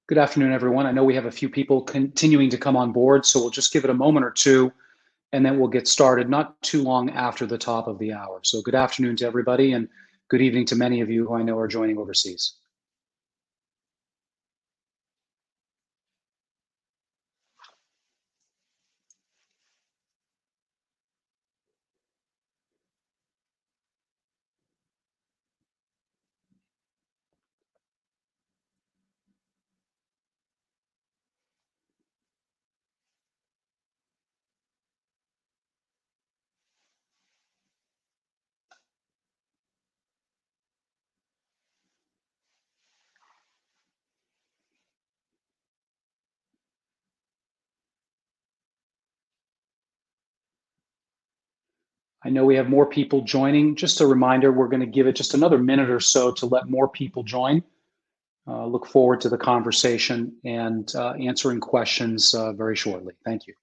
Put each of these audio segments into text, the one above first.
Good afternoon, everyone. I know we have a few people continuing to come on board, so we'll just give it a moment or two, and then we'll get started not too long after the top of the hour. So good afternoon to everybody, and good evening to many of you who I know are joining overseas. I know we have more people joining. Just a reminder, we're going to give it just another minute or so to let more people join. Look forward to the conversation and answering questions very shortly. Thank you.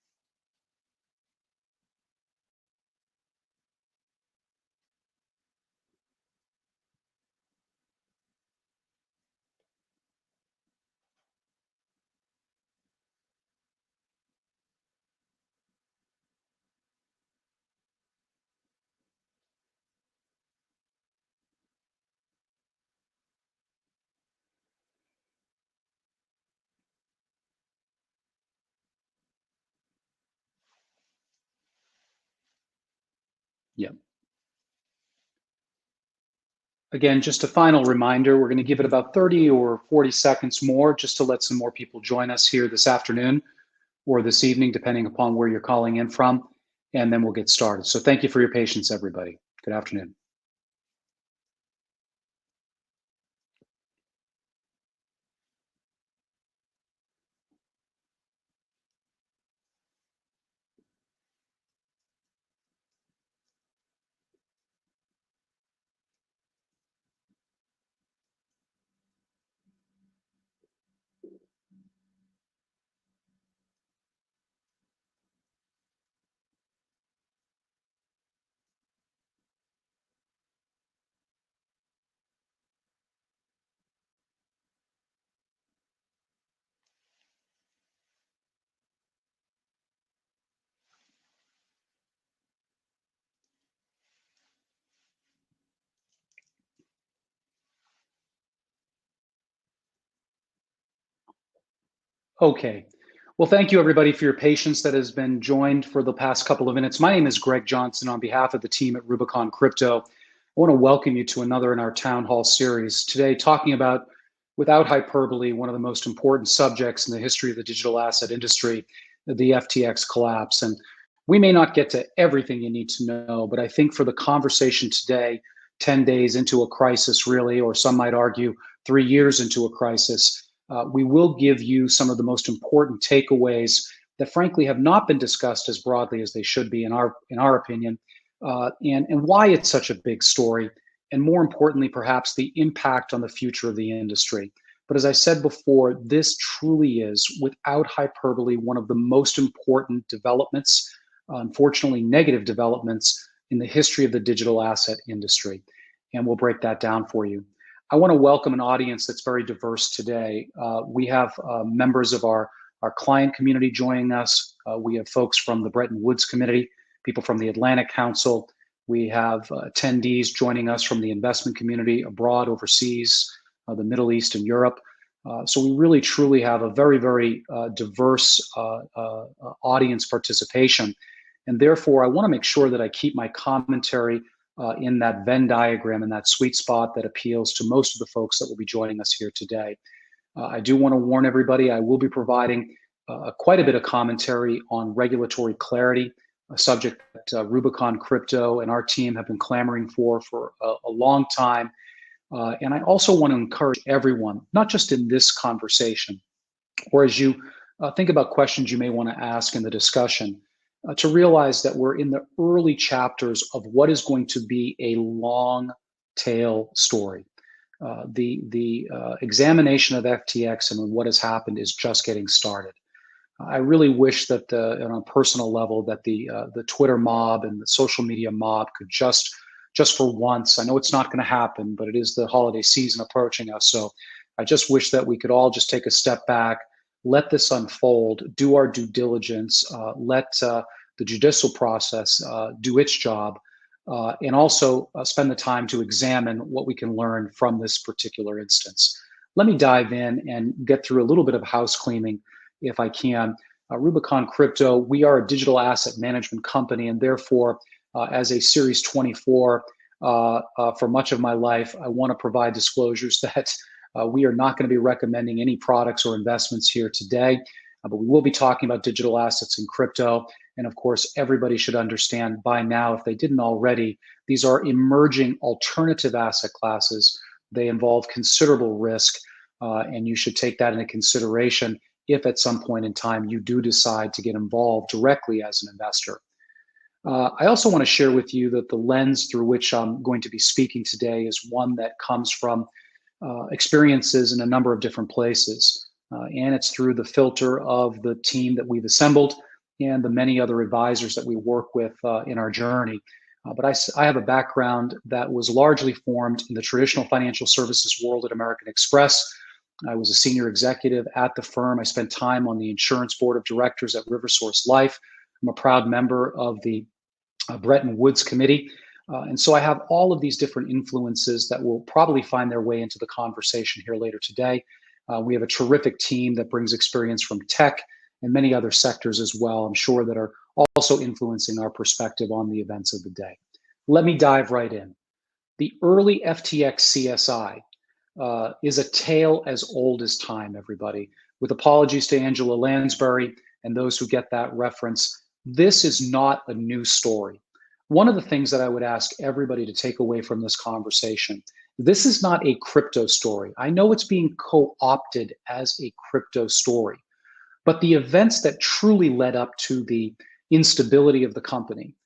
Yeah. Again, just a final reminder, we're going to give it about 30 or 40 seconds more just to let some more people join us here this afternoon or this evening, depending upon where you're calling in from, and then we'll get started. So thank you for your patience, everybody. Good afternoon. Okay. Well, thank you, everybody, for your patience that has been joined for the past couple of minutes. My name is Greg Johnson. On behalf of the team at Rubicon Crypto, I want to welcome you to another in our town hall series. Today, talking about, without hyperbole, one of the most important subjects in the history of the digital asset industry, the FTX collapse. And we may not get to everything you need to know, but I think for the conversation today, 10 days into a crisis, really, or some might argue 3 years into a crisis, we will give you some of the most important takeaways that, frankly, have not been discussed as broadly as they should be, in our opinion, and why it's such a big story, and more importantly, perhaps the impact on the future of the industry. But as I said before, this truly is, without hyperbole, one of the most important developments, unfortunately, negative developments in the history of the digital asset industry. And we'll break that down for you. I want to welcome an audience that's very diverse today. We have members of our client community joining us. We have folks from the Bretton Woods community, people from the Atlantic Council. We have attendees joining us from the investment community abroad, overseas, the Middle East and Europe. So we really, truly have a very, very diverse audience participation. And therefore, I want to make sure that I keep my commentary in that Venn diagram, in that sweet spot that appeals to most of the folks that will be joining us here today. I do want to warn everybody, I will be providing quite a bit of commentary on regulatory clarity, a subject that Rubicon Crypto and our team have been clamoring for a long time. And I also want to encourage everyone, not just in this conversation, or as you think about questions you may want to ask in the discussion, to realize that we're in the early chapters of what is going to be a long tail story. The examination of FTX and what has happened is just getting started. I really wish that, on a personal level, that the Twitter mob and the social media mob could just for once, I know it's not going to happen, but it is the holiday season approaching us, so I just wish that we could all just take a step back, let this unfold, do our due diligence, let the judicial process do its job, and also spend the time to examine what we can learn from this particular instance. Let me dive in and get through a little bit of house cleaning if I can. Rubicon Crypto, we are a digital asset management company, and therefore, as a Series 24, for much of my life, I want to provide disclosures that we are not going to be recommending any products or investments here today, but we will be talking about digital assets and crypto. And of course, everybody should understand by now, if they didn't already, these are emerging alternative asset classes. They involve considerable risk, and you should take that into consideration if at some point in time you do decide to get involved directly as an investor. I also want to share with you that the lens through which I'm going to be speaking today is one that comes from experiences in a number of different places. And it's through the filter of the team that we've assembled and the many other advisors that we work with in our journey. But I have a background that was largely formed in the traditional financial services world at American Express. I was a senior executive at the firm. I spent time on the insurance board of directors at RiverSource Life. I'm a proud member of the Bretton Woods Committee. And so I have all of these different influences that will probably find their way into the conversation here later today. We have a terrific team that brings experience from tech and many other sectors as well, I'm sure, that are also influencing our perspective on the events of the day. Let me dive right in. The early FTX CSI is a tale as old as time, everybody. With apologies to Angela Lansbury and those who get that reference, this is not a new story. One of the things that I would ask everybody to take away from this conversation, this is not a crypto story. I know it's being co-opted as a crypto story, but the events that truly led up to the instability of the company,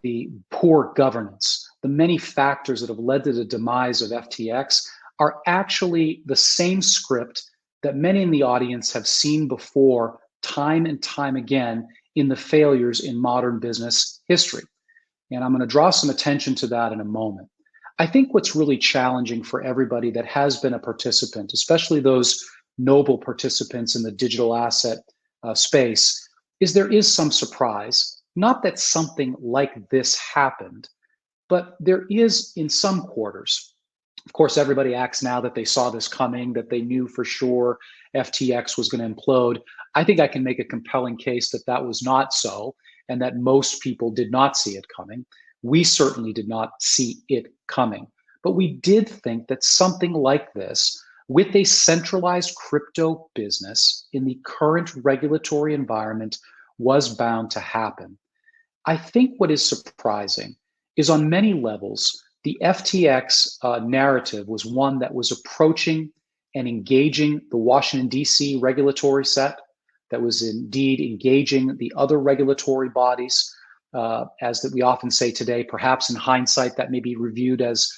the poor governance, the many factors that have led to the demise of FTX are actually the same script that many in the audience have seen before time and time again in the failures in modern business history. And I'm going to draw some attention to that in a moment. I think what's really challenging for everybody that has been a participant, especially those noble participants in the digital asset space, is there is some surprise. Not that something like this happened, but there is in some quarters. Of course, everybody acts now that they saw this coming, that they knew for sure FTX was going to implode. I think I can make a compelling case that that was not so, and that most people did not see it coming. We certainly did not see it coming. But we did think that something like this, with a centralized crypto business in the current regulatory environment, was bound to happen. I think what is surprising is on many levels, the FTX narrative was one that was approaching and engaging the Washington, D.C. regulatory set, that was indeed engaging the other regulatory bodies, as that we often say today, perhaps in hindsight, that may be reviewed as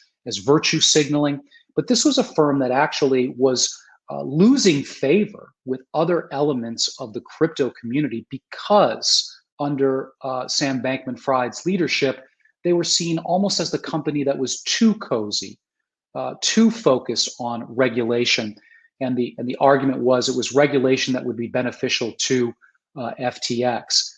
virtue signaling. But this was a firm that actually was losing favor with other elements of the crypto community because under Sam Bankman-Fried's leadership, they were seen almost as the company that was too cozy, too focused on regulation. And the argument was it was regulation that would be beneficial to FTX.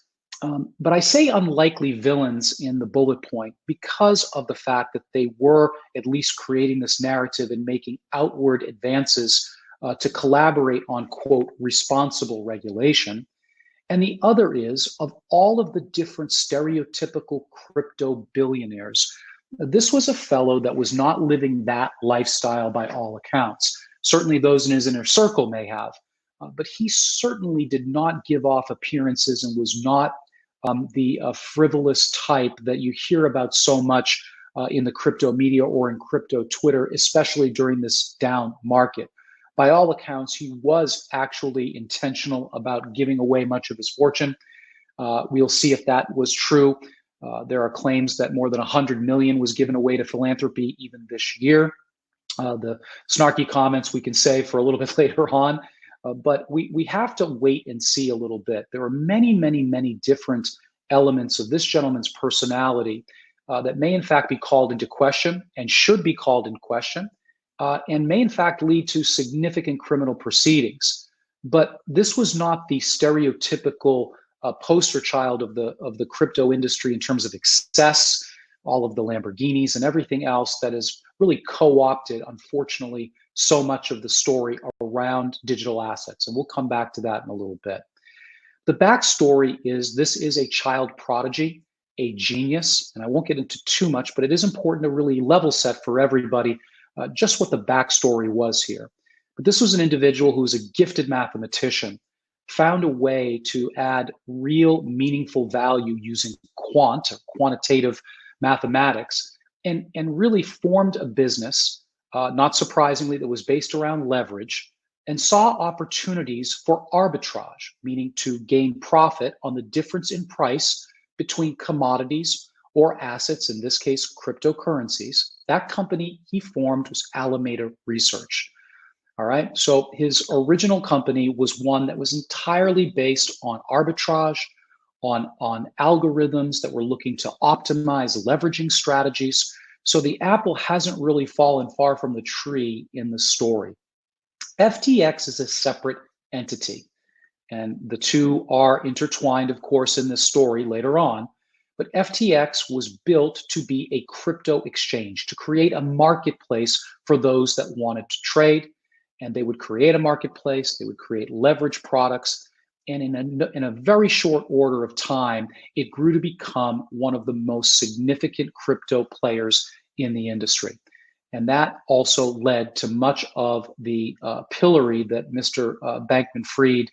But I say unlikely villains in the bullet point because of the fact that they were at least creating this narrative and making outward advances to collaborate on, quote, responsible regulation. And the other is, of all of the different stereotypical crypto billionaires, this was a fellow that was not living that lifestyle by all accounts. Certainly those in his inner circle may have, but he certainly did not give off appearances and was not the frivolous type that you hear about so much in the crypto media or in crypto Twitter, especially during this down market. By all accounts, he was actually intentional about giving away much of his fortune. We'll see if that was true. There are claims that more than 100 million was given away to philanthropy even this year. The snarky comments we can say for a little bit later on, but we have to wait and see a little bit. There are many, many, many different elements of this gentleman's personality that may in fact be called into question and should be called in question. and may in fact lead to significant criminal proceedings. But this was not the stereotypical poster child of the crypto industry in terms of excess, all of the Lamborghinis and everything else that has really co-opted, unfortunately, so much of the story around digital assets. And we'll come back to that in a little bit. The backstory is this is a child prodigy, a genius, and I won't get into too much, but it is important to really level set for everybody just what the backstory was here. But this was an individual who was a gifted mathematician, found a way to add real meaningful value using quantitative mathematics, and really formed a business, not surprisingly, that was based around leverage, and saw opportunities for arbitrage, meaning to gain profit on the difference in price between commodities or assets, in this case, cryptocurrencies. That company he formed was Alameda Research. All right, so his original company was one that was entirely based on arbitrage, on algorithms that were looking to optimize leveraging strategies. So the apple hasn't really fallen far from the tree in the story. FTX is a separate entity, and the two are intertwined, of course, in this story later on. But FTX was built to be a crypto exchange, to create a marketplace for those that wanted to trade. And they would create a marketplace, they would create leverage products. And in a very short order of time, it grew to become one of the most significant crypto players in the industry. And that also led to much of the pillory that Mr. Bankman-Fried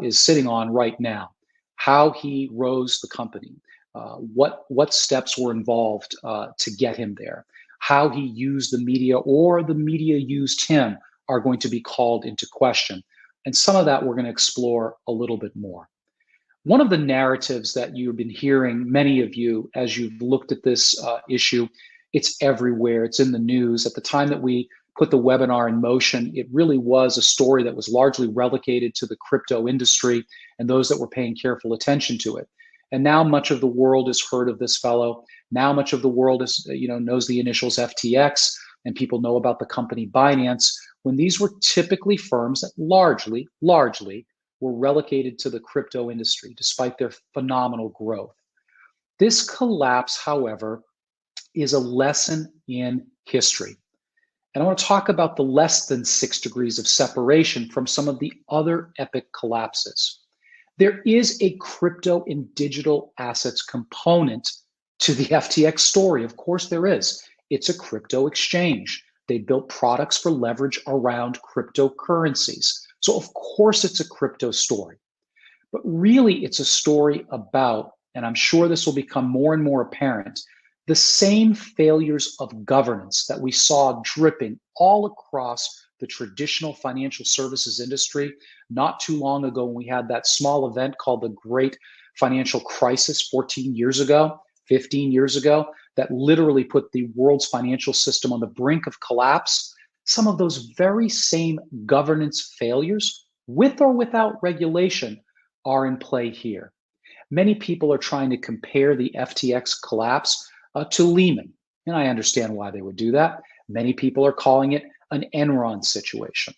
is sitting on right now. How he rose the company, what steps were involved to get him there, how he used the media or the media used him are going to be called into question. And some of that we're going to explore a little bit more. One of the narratives that you've been hearing, many of you, as you've looked at this issue, it's everywhere, it's in the news. At the time that we put the webinar in motion, it really was a story that was largely relegated to the crypto industry and those that were paying careful attention to it. And now much of the world has heard of this fellow. Now much of the world is, knows the initials FTX, and people know about the company Binance, when these were typically firms that largely were relegated to the crypto industry, despite their phenomenal growth. This collapse, however, is a lesson in history. And I want to talk about the less than 6 degrees of separation from some of the other epic collapses. There is a crypto and digital assets component to the FTX story. Of course there is. It's a crypto exchange. They built products for leverage around cryptocurrencies. So of course it's a crypto story. But really it's a story about, and I'm sure this will become more and more apparent, the same failures of governance that we saw dripping all across the traditional financial services industry not too long ago when we had that small event called the Great Financial Crisis 14 years ago, 15 years ago, that literally put the world's financial system on the brink of collapse. Some of those very same governance failures, with or without regulation, are in play here. Many people are trying to compare the FTX collapse to Lehman, and I understand why they would do that. Many people are calling it an Enron situation.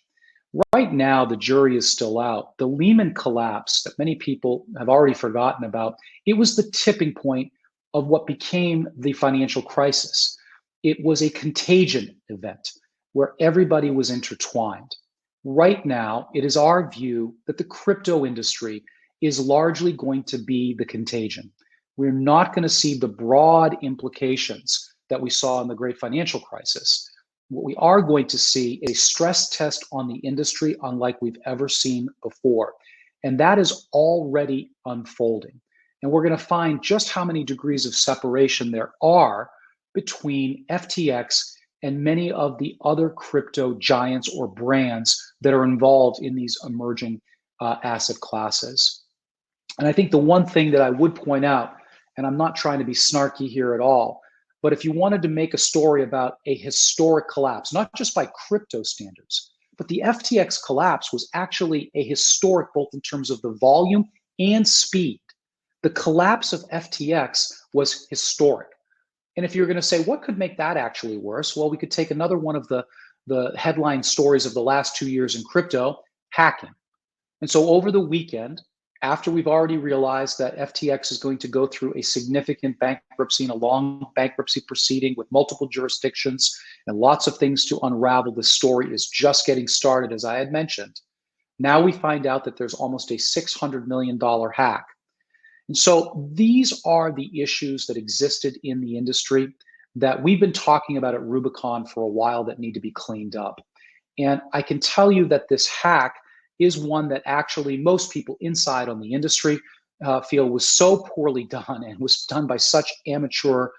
Right now, the jury is still out. The Lehman collapse that many people have already forgotten about, it was the tipping point of what became the financial crisis. It was a contagion event where everybody was intertwined. Right now, it is our view that the crypto industry is largely going to be the contagion. We're not going to see the broad implications that we saw in the Great Financial Crisis. What we are going to see is a stress test on the industry unlike we've ever seen before. And that is already unfolding. And we're going to find just how many degrees of separation there are between FTX and many of the other crypto giants or brands that are involved in these emerging asset classes. And I think the one thing that I would point out, and I'm not trying to be snarky here at all, but if you wanted to make a story about a historic collapse, not just by crypto standards, but the FTX collapse was actually a historic both in terms of the volume and speed. The collapse of FTX was historic. And if you're going to say, what could make that actually worse? Well, we could take another one of the the headline stories of the last 2 years in crypto, hacking. And so over the weekend, after we've already realized that FTX is going to go through a significant bankruptcy and a long bankruptcy proceeding with multiple jurisdictions and lots of things to unravel, the story is just getting started, as I had mentioned. Now we find out that there's almost a $600 million hack. And so these are the issues that existed in the industry that we've been talking about at Rubicon for a while that need to be cleaned up. And I can tell you that this hack is one that actually most people inside on the industry feel was so poorly done and was done by such amateur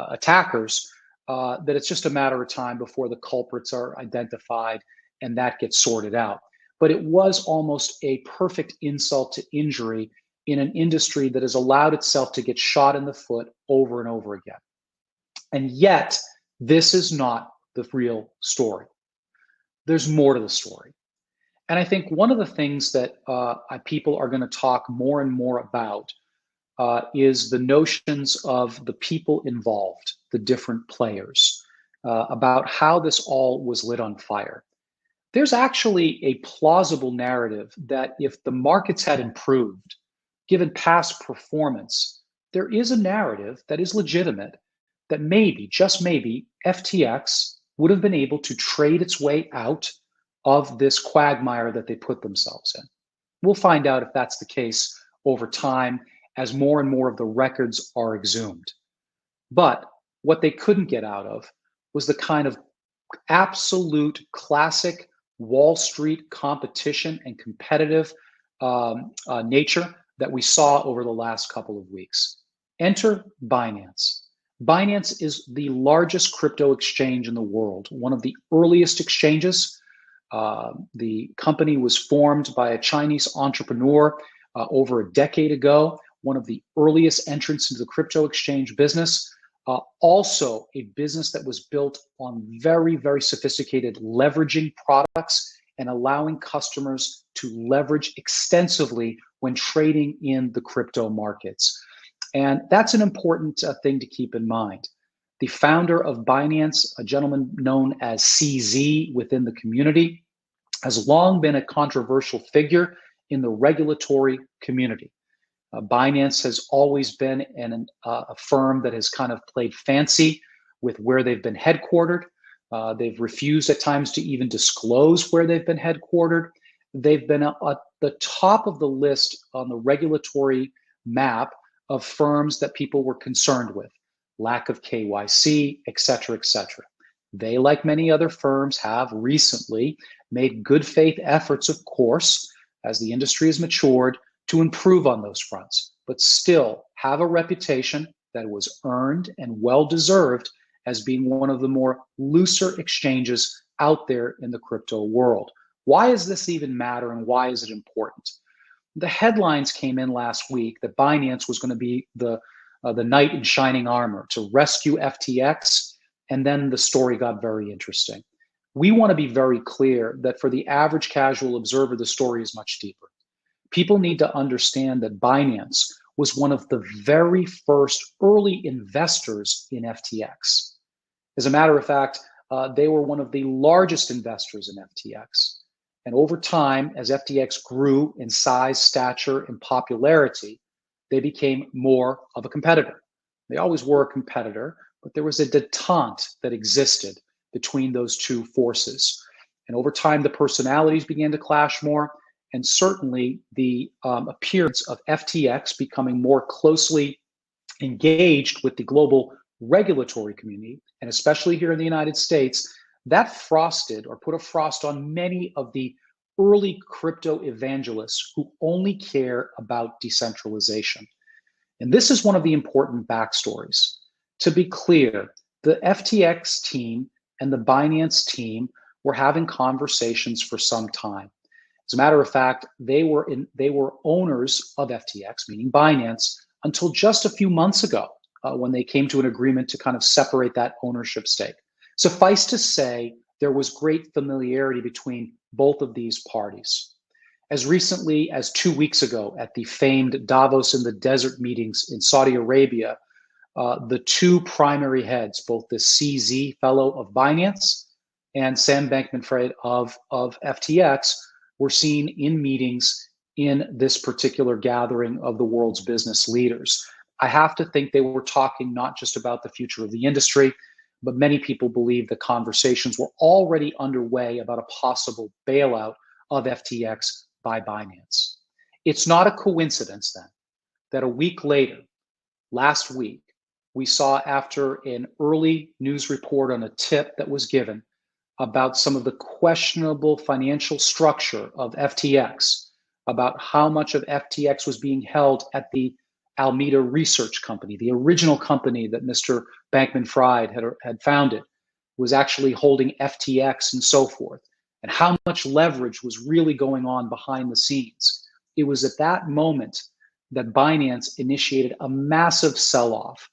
attackers that it's just a matter of time before the culprits are identified and that gets sorted out. But it was almost a perfect insult to injury in an industry that has allowed itself to get shot in the foot over and over again. And yet, this is not the real story. There's more to the story. And I think one of the things that people are going to talk more and more about is the notions of the people involved, the different players, about how this all was lit on fire. There's actually a plausible narrative that if the markets had improved, given past performance, there is a narrative that is legitimate that maybe, just maybe, FTX would have been able to trade its way out of this quagmire that they put themselves in. We'll find out if that's the case over time as more and more of the records are exhumed. But what they couldn't get out of was the kind of absolute classic Wall Street competition and competitive nature that we saw over the last couple of weeks. Enter Binance. Binance is the largest crypto exchange in the world, one of the earliest exchanges. The company was formed by a Chinese entrepreneur over a decade ago, one of the earliest entrants into the crypto exchange business. Also a business that was built on very, very sophisticated leveraging products and allowing customers to leverage extensively when trading in the crypto markets. And that's an important thing to keep in mind. The founder of Binance, a gentleman known as CZ within the community, has long been a controversial figure in the regulatory community. Binance has always been a firm that has kind of played fancy with where they've been headquartered. They've refused at times to even disclose where they've been headquartered. They've been at the top of the list on the regulatory map of firms that people were concerned with. Lack of KYC, et cetera, et cetera. They, like many other firms, have recently made good faith efforts, of course, as the industry has matured, to improve on those fronts, but still have a reputation that was earned and well-deserved as being one of the more looser exchanges out there in the crypto world. Why does this even matter and why is it important? The headlines came in last week that Binance was going to be the knight in shining armor to rescue FTX, and then the story got very interesting. We want to be very clear that for the average casual observer, the story is much deeper. People need to understand that Binance was one of the very first early investors in FTX. As a matter of fact, they were one of the largest investors in FTX. And over time, as FTX grew in size, stature, and popularity, they became more of a competitor. They always were a competitor, but there was a detente that existed between those two forces. And over time, the personalities began to clash more, and certainly the appearance of FTX becoming more closely engaged with the global regulatory community, and especially here in the United States, that frosted or put a frost on many of the early crypto evangelists who only care about decentralization. And this is one of the important backstories. To be clear, the FTX team and the Binance team were having conversations for some time. As a matter of fact, they were owners of FTX, meaning Binance, until just a few months ago when they came to an agreement to kind of separate that ownership stake. Suffice to say, there was great familiarity between both of these parties. As recently as 2 weeks ago at the famed Davos in the Desert meetings in Saudi Arabia, the two primary heads, both the CZ fellow of Binance and Sam Bankman-Fried of FTX, were seen in meetings in this particular gathering of the world's business leaders. I have to think they were talking not just about the future of the industry, but many people believe the conversations were already underway about a possible bailout of FTX by Binance. It's not a coincidence then that a week later, last week, we saw, after an early news report on a tip that was given about some of the questionable financial structure of FTX, about how much of FTX was being held at the Alameda Research Company, the original company that Mr. Bankman-Fried had founded, was actually holding FTX and so forth, and how much leverage was really going on behind the scenes. It was at that moment that Binance initiated a massive sell-off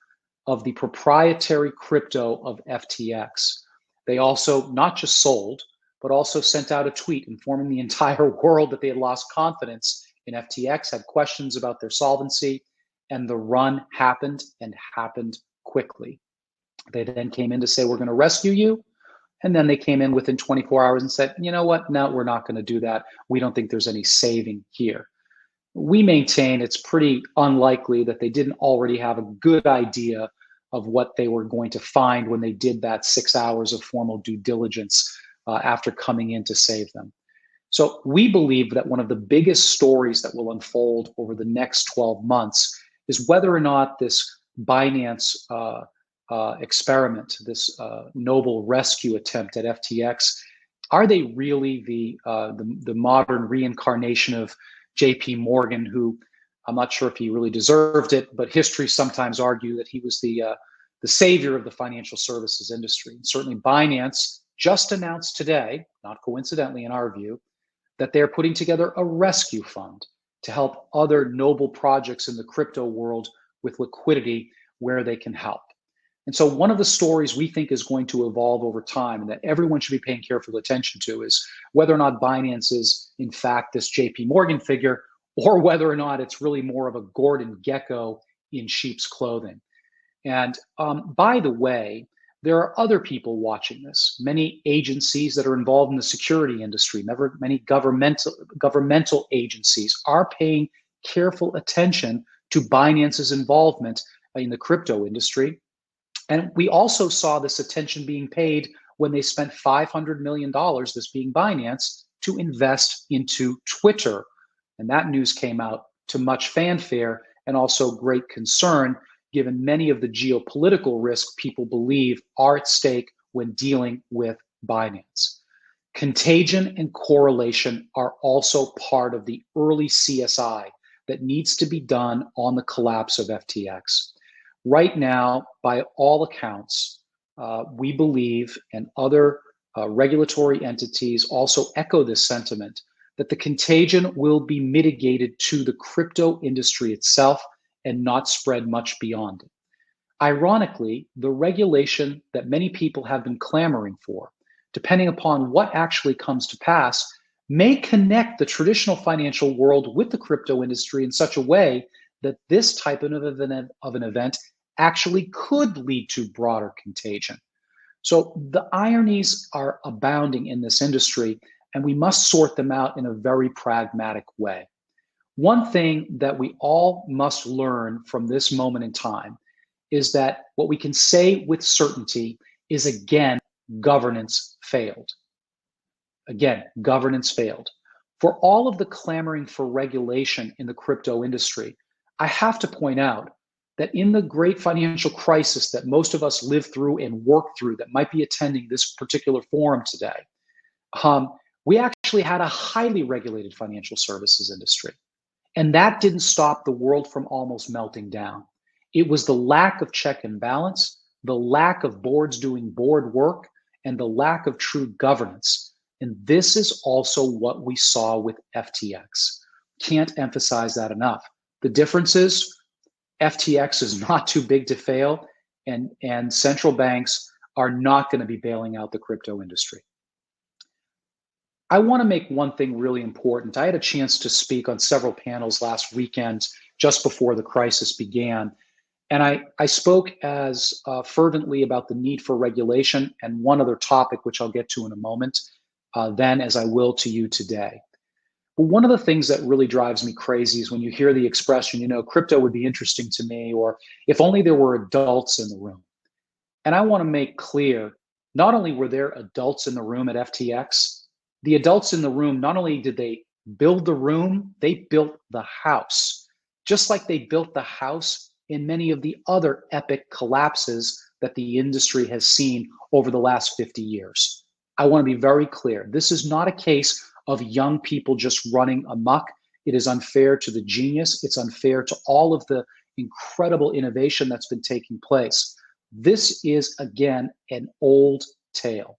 of the proprietary crypto of FTX. They also not just sold, but also sent out a tweet informing the entire world that they had lost confidence in FTX, had questions about their solvency, and the run happened, and happened quickly. They then came in to say, we're going to rescue you. And then they came in within 24 hours and said, you know what? No, we're not going to do that. We don't think there's any saving here. We maintain it's pretty unlikely that they didn't already have a good idea of what they were going to find when they did that 6 hours of formal due diligence after coming in to save them. So we believe that one of the biggest stories that will unfold over the next 12 months is whether or not this Binance experiment, this noble rescue attempt at FTX, are they really the modern reincarnation of J.P. Morgan, who I'm not sure if he really deserved it, but history sometimes argue that he was the savior of the financial services industry. And certainly Binance just announced today, not coincidentally in our view, that they're putting together a rescue fund to help other noble projects in the crypto world with liquidity where they can help. And so one of the stories we think is going to evolve over time and that everyone should be paying careful attention to is whether or not Binance is, in fact, this JP Morgan figure, or whether or not it's really more of a Gordon Gekko in sheep's clothing. And by the way, there are other people watching this. Many agencies that are involved in the security industry, many governmental agencies are paying careful attention to Binance's involvement in the crypto industry. And we also saw this attention being paid when they spent $500 million, this being Binance, to invest into Twitter. And that news came out to much fanfare and also great concern, given many of the geopolitical risks people believe are at stake when dealing with Binance. Contagion and correlation are also part of the early CSI that needs to be done on the collapse of FTX. Right now, by all accounts, we believe, and other regulatory entities also echo this sentiment, that the contagion will be mitigated to the crypto industry itself and not spread much beyond it. Ironically, the regulation that many people have been clamoring for, depending upon what actually comes to pass, may connect the traditional financial world with the crypto industry in such a way that this type of an event actually could lead to broader contagion. So the ironies are abounding in this industry, and we must sort them out in a very pragmatic way. One thing that we all must learn from this moment in time is that what we can say with certainty is, again, governance failed. Again, governance failed. For all of the clamoring for regulation in the crypto industry, I have to point out that in the great financial crisis that most of us lived through and worked through that might be attending this particular forum today, we actually had a highly regulated financial services industry. And that didn't stop the world from almost melting down. It was the lack of check and balance, the lack of boards doing board work, and the lack of true governance. And this is also what we saw with FTX. Can't emphasize that enough. The difference is FTX is not too big to fail, and central banks are not going to be bailing out the crypto industry. I want to make one thing really important. I had a chance to speak on several panels last weekend, just before the crisis began. And I spoke as fervently about the need for regulation and one other topic, which I'll get to in a moment, then as I will to you today. But one of the things that really drives me crazy is when you hear the expression, crypto would be interesting to me, or if only there were adults in the room. And I want to make clear, not only were there adults in the room at FTX, the adults in the room, not only did they build the room, they built the house, just like they built the house in many of the other epic collapses that the industry has seen over the last 50 years. I want to be very clear. This is not a case of young people just running amok. It is unfair to the genius. It's unfair to all of the incredible innovation that's been taking place. This is, again, an old tale.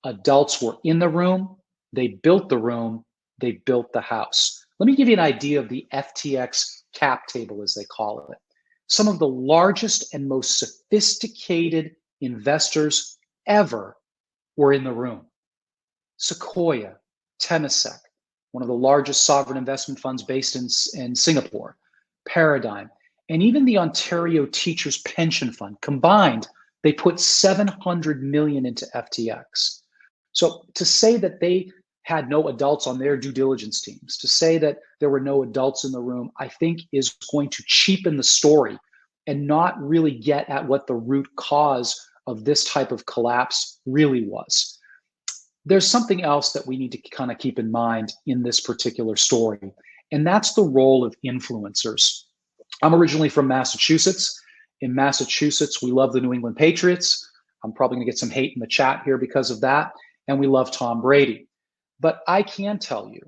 Adults were in the room, they built the room, they built the house. Let me give you an idea of the FTX cap table, as they call it. Some of the largest and most sophisticated investors ever were in the room. Sequoia, Temasek, one of the largest sovereign investment funds based in Singapore, Paradigm, and even the Ontario Teachers Pension Fund. Combined, they put 700 million into FTX. So to say that they had no adults on their due diligence teams, to say that there were no adults in the room, I think is going to cheapen the story and not really get at what the root cause of this type of collapse really was. There's something else that we need to kind of keep in mind in this particular story, and that's the role of influencers. I'm originally from Massachusetts. In Massachusetts, we love the New England Patriots. I'm probably going to get some hate in the chat here because of that. And we love Tom Brady. But I can tell you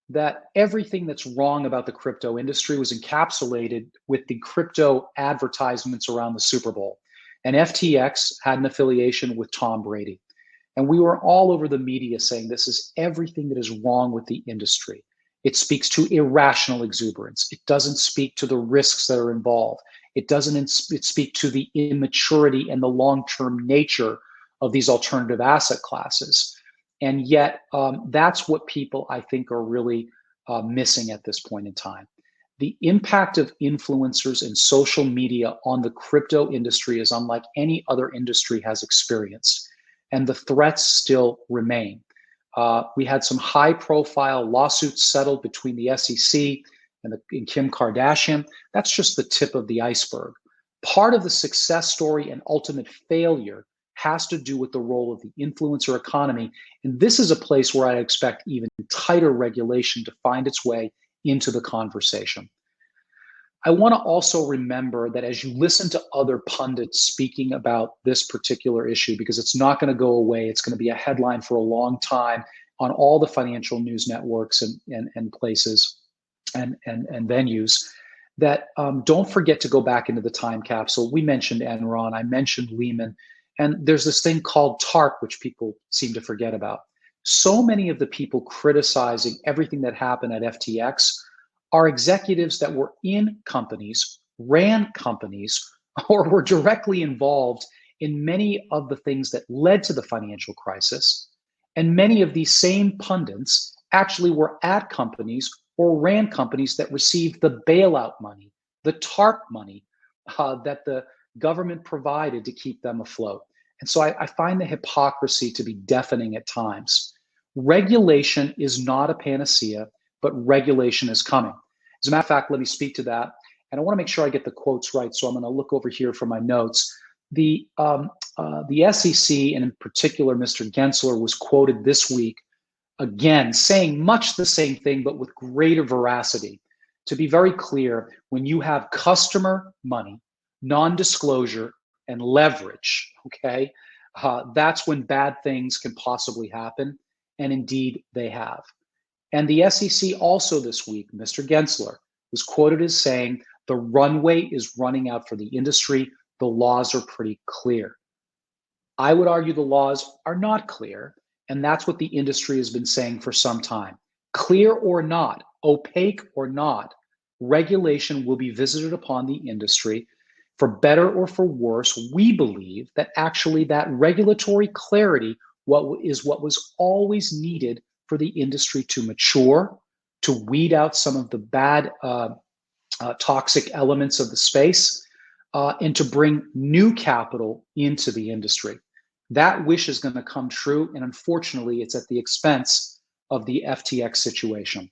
that everything that's wrong about the crypto industry was encapsulated with the crypto advertisements around the Super Bowl. And FTX had an affiliation with Tom Brady. And we were all over the media saying this is everything that is wrong with the industry. It speaks to irrational exuberance. It doesn't speak to the risks that are involved. It doesn't speak to the immaturity and the long-term nature of these alternative asset classes. And yet, that's what people, I think, are really missing at this point in time. The impact of influencers and social media on the crypto industry is unlike any other industry has experienced. And the threats still remain. We had some high-profile lawsuits settled between the SEC and Kim Kardashian. That's just the tip of the iceberg. Part of the success story and ultimate failure has to do with the role of the influencer economy. And this is a place where I expect even tighter regulation to find its way into the conversation. I want to also remember that as you listen to other pundits speaking about this particular issue, because it's not going to go away, it's going to be a headline for a long time on all the financial news networks and places and venues, that don't forget to go back into the time capsule. We mentioned Enron, I mentioned Lehman, and there's this thing called TARP, which people seem to forget about. So many of the people criticizing everything that happened at FTX are executives that were in companies, ran companies, or were directly involved in many of the things that led to the financial crisis. And many of these same pundits actually were at companies or ran companies that received the bailout money, the TARP money that the government provided to keep them afloat. And so I find the hypocrisy to be deafening at times. Regulation is not a panacea, but regulation is coming. As a matter of fact, let me speak to that. And I want to make sure I get the quotes right. So I'm going to look over here for my notes. The SEC, and in particular, Mr. Gensler, was quoted this week, again, saying much the same thing, but with greater veracity. To be very clear, when you have customer money, non-disclosure, and leverage, okay, that's when bad things can possibly happen. And indeed, they have. And the SEC also this week, Mr. Gensler, was quoted as saying, the runway is running out for the industry. The laws are pretty clear. I would argue the laws are not clear, and that's what the industry has been saying for some time. Clear or not, opaque or not, regulation will be visited upon the industry. For better or for worse, we believe that actually that regulatory clarity what was always needed for the industry to mature, to weed out some of the bad toxic elements of the space, and to bring new capital into the industry. That wish is going to come true, and unfortunately, it's at the expense of the FTX situation.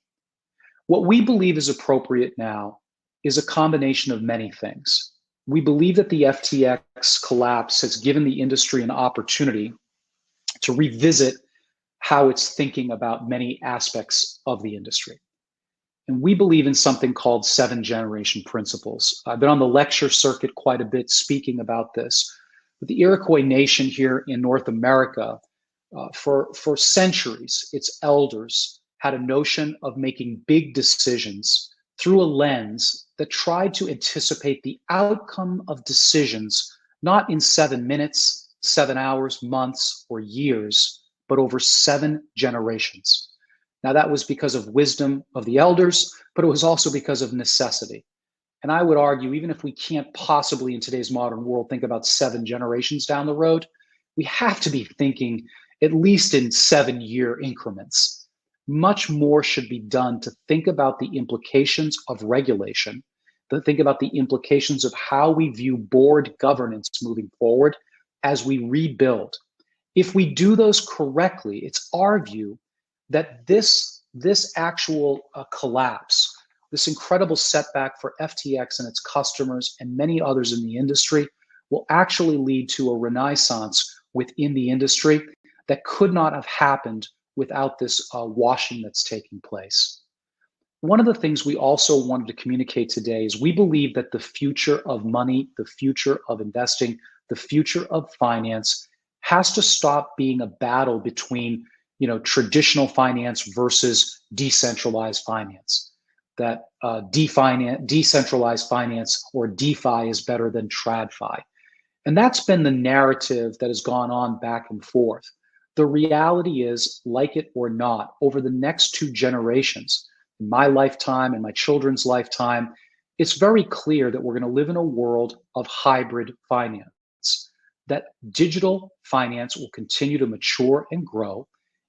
What we believe is appropriate now is a combination of many things. We believe that the FTX collapse has given the industry an opportunity to revisit how it's thinking about many aspects of the industry. And we believe in something called 7-generation principles. I've been on the lecture circuit quite a bit speaking about this. But the Iroquois nation here in North America, for centuries, its elders had a notion of making big decisions through a lens that tried to anticipate the outcome of decisions, not in 7 minutes, 7 hours, months, or years, but over 7 generations. Now, that was because of wisdom of the elders, but it was also because of necessity. And I would argue, even if we can't possibly in today's modern world think about 7 generations down the road, we have to be thinking at least in 7-year increments. Much more should be done to think about the implications of regulation, to think about the implications of how we view board governance moving forward as we rebuild. If we do those correctly, it's our view that this actual collapse, this incredible setback for FTX and its customers and many others in the industry will actually lead to a renaissance within the industry that could not have happened without this washing that's taking place. One of the things we also wanted to communicate today is we believe that the future of money, the future of investing, the future of finance has to stop being a battle between traditional finance versus decentralized finance. That decentralized finance, or DeFi, is better than TradFi. And that's been the narrative that has gone on back and forth. The reality is, like it or not, over the next 2 generations, in my lifetime and my children's lifetime, it's very clear that we're going to live in a world of hybrid finance, that digital finance will continue to mature and grow,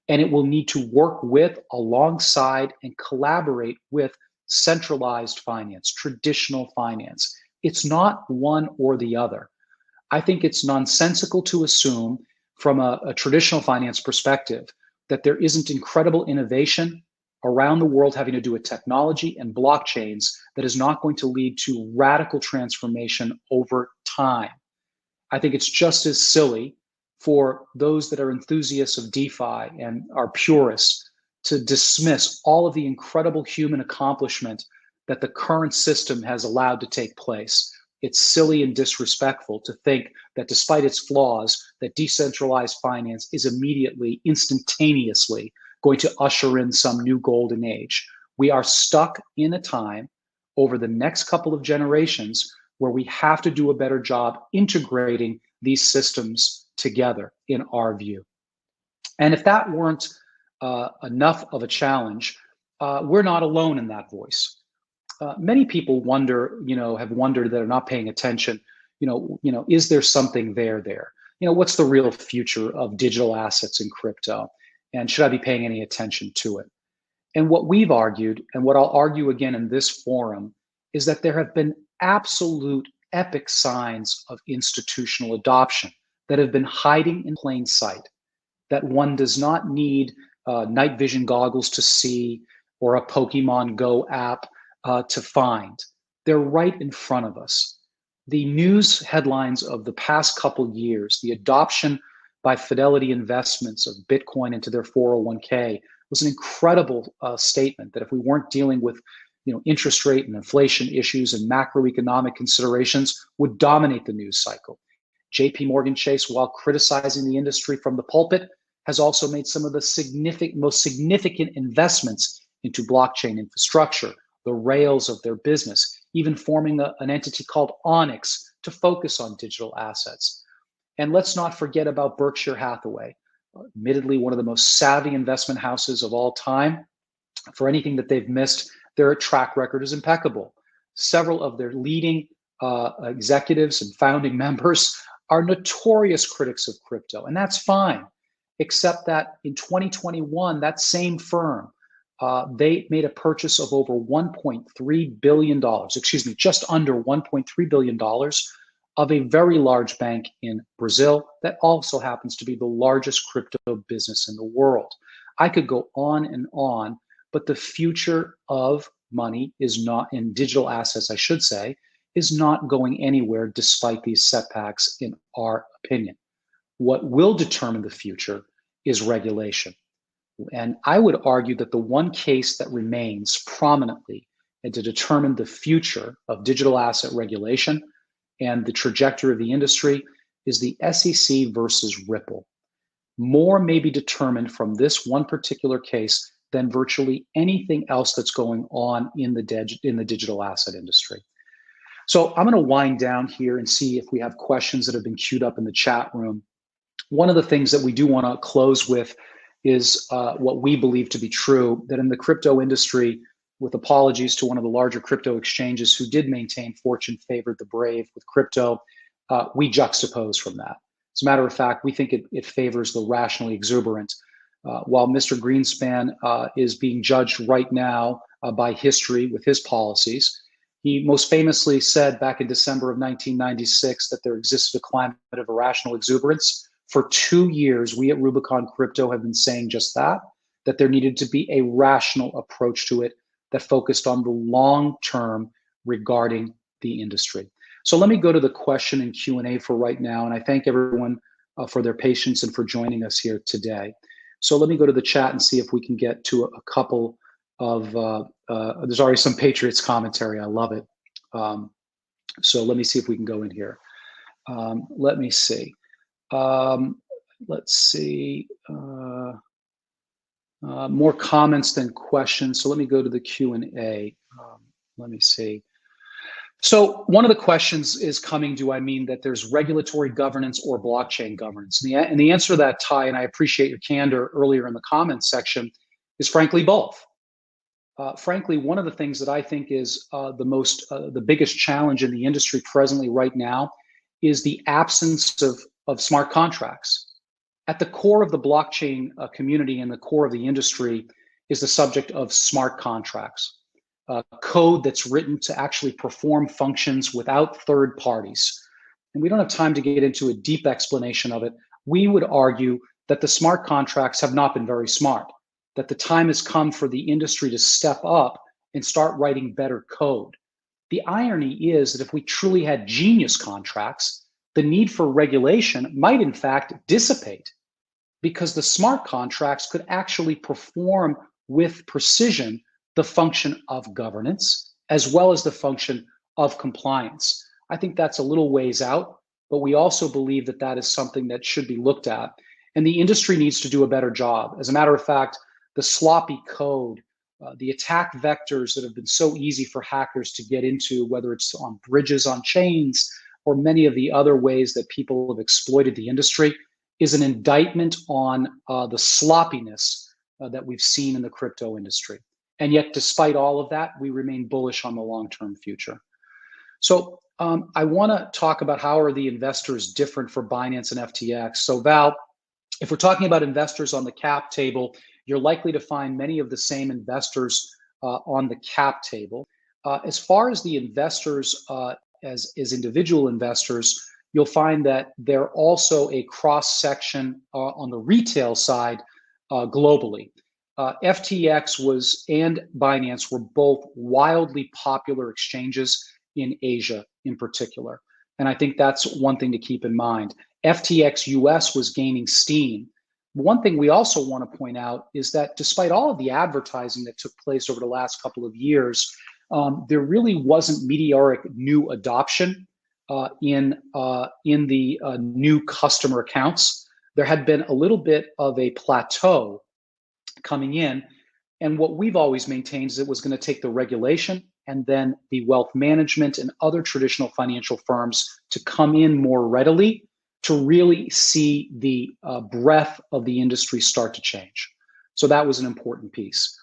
and it will need to work with, alongside, and collaborate with centralized finance, traditional finance. It's not one or the other. I think it's nonsensical to assume from a traditional finance perspective that there isn't incredible innovation around the world having to do with technology and blockchains that is not going to lead to radical transformation over time. I think it's just as silly for those that are enthusiasts of DeFi and are purists to dismiss all of the incredible human accomplishment that the current system has allowed to take place. It's silly and disrespectful to think that despite its flaws, that decentralized finance is immediately, instantaneously going to usher in some new golden age. We are stuck in a time over the next couple of generations where we have to do a better job integrating these systems together, in our view. And if that weren't enough of a challenge, we're not alone in that voice. Many people have wondered that are not paying attention, is there something there? What's the real future of digital assets and crypto? And should I be paying any attention to it? And what we've argued, and what I'll argue again in this forum, is that there have been absolute epic signs of institutional adoption that have been hiding in plain sight, that one does not need night vision goggles to see, or a Pokemon Go app to find. They're right in front of us. The news headlines of the past couple years, the adoption by Fidelity Investments of Bitcoin into their 401k, was an incredible statement that if we weren't dealing with interest rate and inflation issues and macroeconomic considerations, would dominate the news cycle. JP Morgan Chase, while criticizing the industry from the pulpit, has also made some of the most significant investments into blockchain infrastructure, the rails of their business, even forming an entity called Onyx to focus on digital assets. And let's not forget about Berkshire Hathaway, admittedly one of the most savvy investment houses of all time. For anything that they've missed, their track record is impeccable. Several of their leading executives and founding members are notorious critics of crypto, and that's fine, except that in 2021, that same firm, they made a purchase of over $1.3 billion, just under $1.3 billion of a very large bank in Brazil that also happens to be the largest crypto business in the world. I could go on, but the future of money is not, in digital assets, I should say, is not going anywhere despite these setbacks, in our opinion. What will determine the future is regulation. And I would argue that the one case that remains prominently and to determine the future of digital asset regulation and the trajectory of the industry is the SEC versus Ripple. More may be determined from this one particular case than virtually anything else that's going on in the digital asset industry. So I'm going to wind down here and see if we have questions that have been queued up in the chat room. One of the things that we do want to close with is what we believe to be true, that in the crypto industry, with apologies to one of the larger crypto exchanges who did maintain fortune favored the brave with crypto, we juxtapose from that. As a matter of fact, we think it favors the rationally exuberant. While Mr. Greenspan is being judged right now by history with his policies, he most famously said back in December of 1996 that there existed a climate of irrational exuberance. For 2 years, we at Rubicon Crypto have been saying just that there needed to be a rational approach to it that focused on the long term regarding the industry. So let me go to the question and Q&A for right now, and I thank everyone for their patience and for joining us here today. So let me go to the chat and see if we can get to a couple of, there's already some Patriots commentary, I love it. So let me see if we can go in here. Let me see. Let's see. More comments than questions. So let me go to the Q&A. Let me see. So one of the questions is coming, do I mean that there's regulatory governance or blockchain governance? And the answer to that, Ty, and I appreciate your candor earlier in the comments section, is frankly both. Frankly, one of the things that I think is the biggest challenge in the industry presently right now is the absence of smart contracts. At the core of the blockchain community and the core of the industry is the subject of smart contracts, code that's written to actually perform functions without third parties. And we don't have time to get into a deep explanation of it. We would argue that the smart contracts have not been very smart, that the time has come for the industry to step up and start writing better code. The irony is that if we truly had genius contracts, the need for regulation might in fact dissipate, because the smart contracts could actually perform with precision the function of governance as well as the function of compliance. I think that's a little ways out, but we also believe that that is something that should be looked at. And the industry needs to do a better job. As a matter of fact, the sloppy code, the attack vectors that have been so easy for hackers to get into, whether it's on bridges on chains or many of the other ways that people have exploited the industry, is an indictment on the sloppiness that we've seen in the crypto industry. And yet, despite all of that, we remain bullish on the long-term future. So I want to talk about how are the investors different for Binance and FTX. So Val, if we're talking about investors on the cap table, you're likely to find many of the same investors on the cap table. As far as the investors as individual investors, you'll find that they're also a cross-section on the retail side globally. FTX and Binance were both wildly popular exchanges in Asia in particular. And I think that's one thing to keep in mind. FTX US was gaining steam. One thing we also want to point out is that despite all of the advertising that took place over the last couple of years, there really wasn't meteoric new adoption in the new customer accounts. There had been a little bit of a plateau coming in. And what we've always maintained is it was going to take the regulation and then the wealth management and other traditional financial firms to come in more readily to really see the breadth of the industry start to change. So that was an important piece.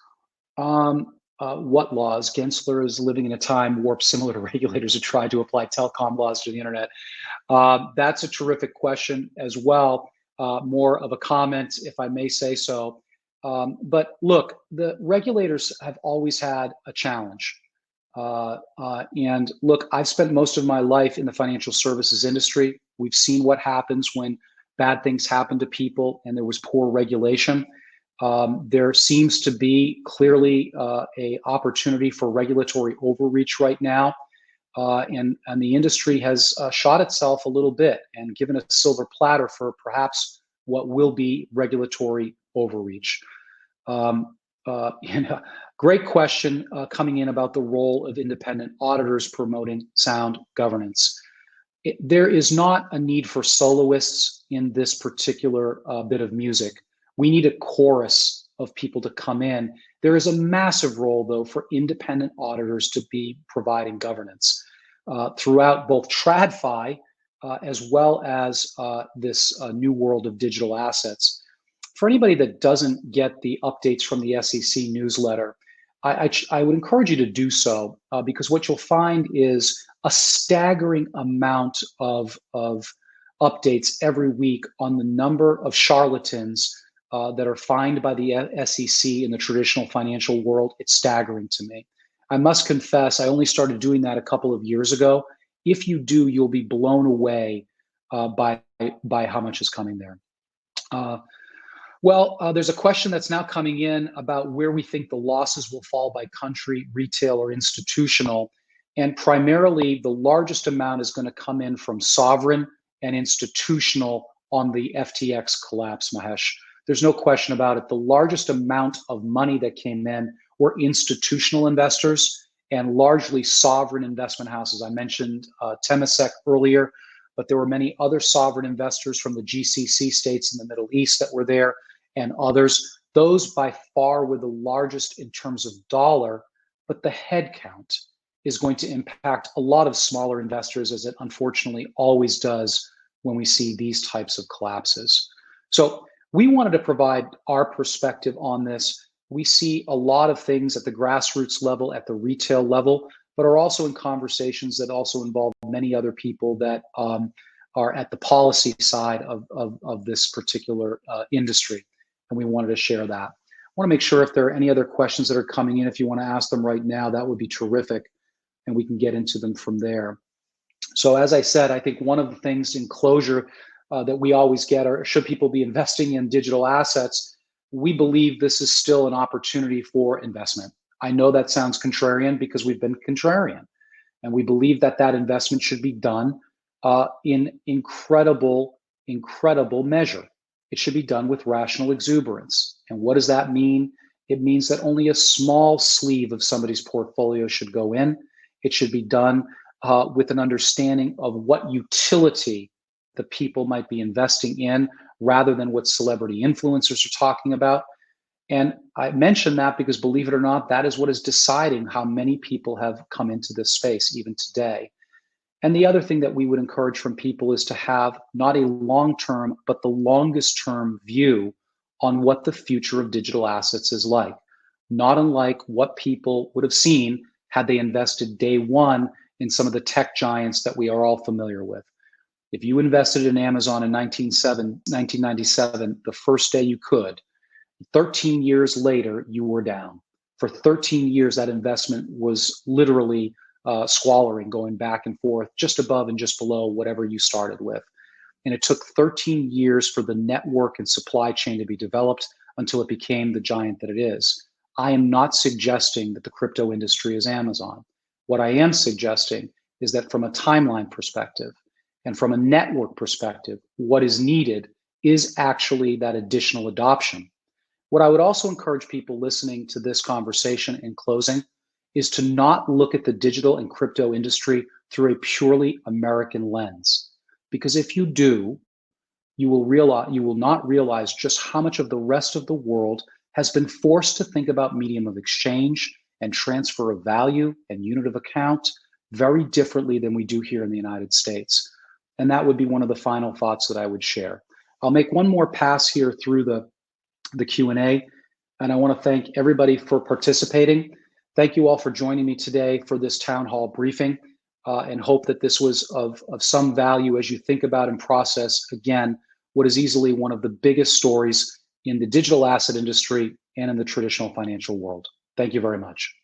What laws? Gensler is living in a time warp similar to regulators who try to apply telecom laws to the internet. That's a terrific question as well. More of a comment, if I may say so. But look, the regulators have always had a challenge. And look, I've spent most of my life in the financial services industry. We've seen what happens when bad things happen to people and there was poor regulation. There seems to be clearly a opportunity for regulatory overreach right now. And the industry has shot itself a little bit and given a silver platter for perhaps what will be regulatory overreach. Great question coming in about the role of independent auditors promoting sound governance. There is not a need for soloists in this particular bit of music. We need a chorus of people to come in. There is a massive role, though, for independent auditors to be providing governance throughout both TradFi as well as this new world of digital assets. For anybody that doesn't get the updates from the SEC newsletter, I would encourage you to do so because what you'll find is a staggering amount of updates every week on the number of charlatans that are fined by the SEC in the traditional financial world. It's staggering to me. I must confess, I only started doing that a couple of years ago. If you do, you'll be blown away by how much is coming there. There's a question that's now coming in about where we think the losses will fall by country, retail, or institutional. And primarily, the largest amount is going to come in from sovereign and institutional on the FTX collapse, Mahesh. There's no question about it. The largest amount of money that came in were institutional investors and largely sovereign investment houses. I mentioned Temasek earlier, but there were many other sovereign investors from the GCC states in the Middle East that were there and others. Those by far were the largest in terms of dollar, but the head count is going to impact a lot of smaller investors, as it unfortunately always does when we see these types of collapses. So we wanted to provide our perspective on this. We see a lot of things at the grassroots level, at the retail level, but are also in conversations that also involve many other people that are at the policy side of this particular industry. And we wanted to share that. I want to make sure if there are any other questions that are coming in, if you want to ask them right now, that would be terrific. And we can get into them from there. So as I said, I think one of the things in closure that we always get are, should people be investing in digital assets? We believe this is still an opportunity for investment. I know that sounds contrarian because we've been contrarian. And we believe that that investment should be done in incredible measure. It should be done with rational exuberance. And what does that mean? It means that only a small sleeve of somebody's portfolio should go in. It should be done with an understanding of what utility the people might be investing in rather than what celebrity influencers are talking about. And I mention that because, believe it or not, that is what is deciding how many people have come into this space even today. And the other thing that we would encourage from people is to have not a long-term, but the longest-term view on what the future of digital assets is like, not unlike what people would have seen had they invested day one in some of the tech giants that we are all familiar with. If you invested in Amazon in 1997, the first day you could, 13 years later, you were down. For 13 years, that investment was literally squalling, going back and forth, just above and just below whatever you started with. And it took 13 years for the network and supply chain to be developed until it became the giant that it is. I am not suggesting that the crypto industry is Amazon. What I am suggesting is that from a timeline perspective and from a network perspective, what is needed is actually that additional adoption. What I would also encourage people listening to this conversation in closing is to not look at the digital and crypto industry through a purely American lens. Because if you do, you will not realize just how much of the rest of the world has been forced to think about medium of exchange and transfer of value and unit of account very differently than we do here in the United States. And that would be one of the final thoughts that I would share. I'll make one more pass here through the Q&A, and I want to thank everybody for participating. Thank you all for joining me today for this town hall briefing, and hope that this was of some value as you think about and process, again, what is easily one of the biggest stories in the digital asset industry and in the traditional financial world. Thank you very much.